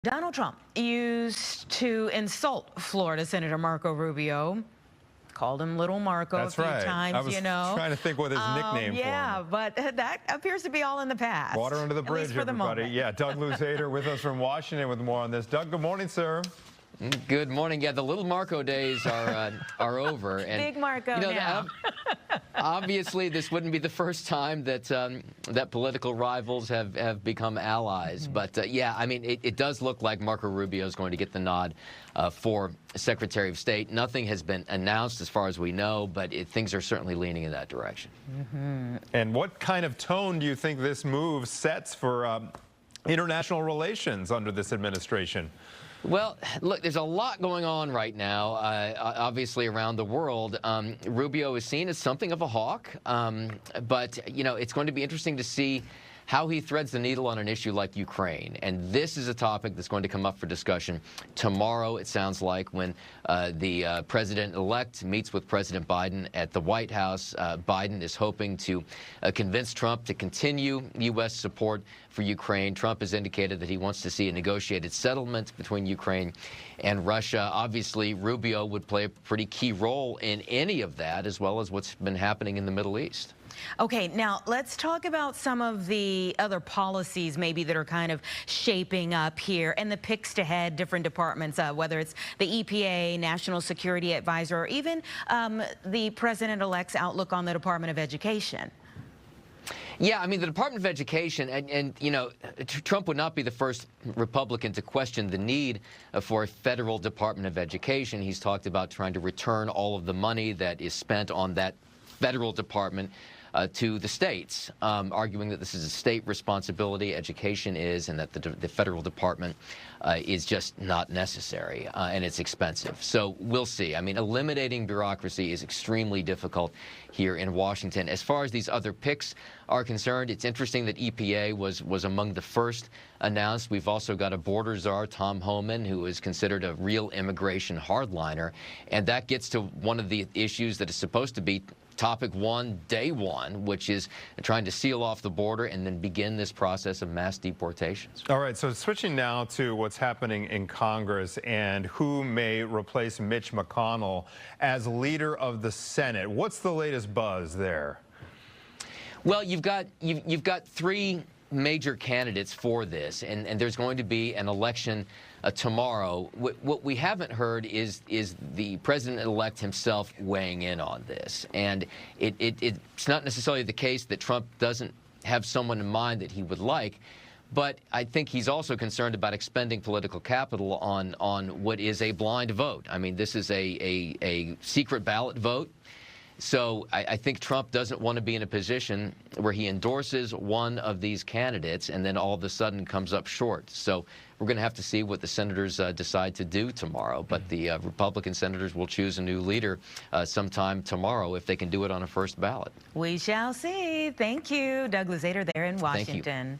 Donald Trump used to insult Florida Senator Marco Rubio. Called him Little Marco That's a few right. times, I was trying to think what his nickname yeah, for him. but that appears to be all in the past. Water under the at bridge, least for everybody. the moment. Yeah, Doug Luzader with us from Washington with more on this. Doug, good morning, sir. Good morning. Yeah, the Little Marco days are over. And, Big Marco now. Obviously, this wouldn't be the first time that that political rivals have become allies. But yeah, I mean, it does look like Marco Rubio is going to get the nod for Secretary of State. Nothing has been announced as far as we know, but things are certainly leaning in that direction. And what kind of tone do you think this move sets for international relations under this administration? Well, look, there's a lot going on right now, obviously around the world. Rubio is seen as something of a hawk, but, you know, it's going to be interesting to see how he threads the needle on an issue like Ukraine. And this is a topic that's going to come up for discussion tomorrow, it sounds like, when the president-elect meets with President Biden at the White House. Biden is hoping to convince Trump to continue U.S. support for Ukraine. Trump has indicated that he wants to see a negotiated settlement between Ukraine and Russia. Obviously, Rubio would play a pretty key role in any of that, as well as what's been happening in the Middle East. Okay, now let's talk about some of the other policies maybe that are kind of shaping up here and the picks to head different departments, whether it's the EPA, National Security Advisor, or even the president-elect's outlook on the Department of Education. Yeah, I mean, the Department of Education, and you know, Trump would not be the first Republican to question the need for a federal Department of Education. He's talked about trying to return all of the money that is spent on that federal department to the states, arguing that this is a state responsibility, education is, and that the federal department is just not necessary, and it's expensive. So we'll see. I mean, eliminating bureaucracy is extremely difficult here in Washington. As far as these other picks are concerned, it's interesting that EPA was among the first announced. We've also got a border czar, Tom Homan, who is considered a real immigration hardliner, and that gets to one of the issues that is supposed to be topic one, day one, which is trying to seal off the border and then begin this process of mass deportations. All right, so switching now to what's happening in Congress and who may replace Mitch McConnell as leader of the Senate. What's the latest buzz there? Well, you've got three major candidates for this, and there's going to be an election tomorrow. What we haven't heard is the president-elect himself weighing in on this. And it's not necessarily the case that Trump doesn't have someone in mind that he would like, but I think he's also concerned about expending political capital on what is a blind vote. I mean, this is a secret ballot vote. So I think Trump doesn't want to be in a position where he endorses one of these candidates and then all of a sudden comes up short. So we're going to have to see what the senators decide to do tomorrow. But the Republican senators will choose a new leader sometime tomorrow if they can do it on a first ballot. We shall see. Thank you, Doug Luzader there in Washington. Thank you.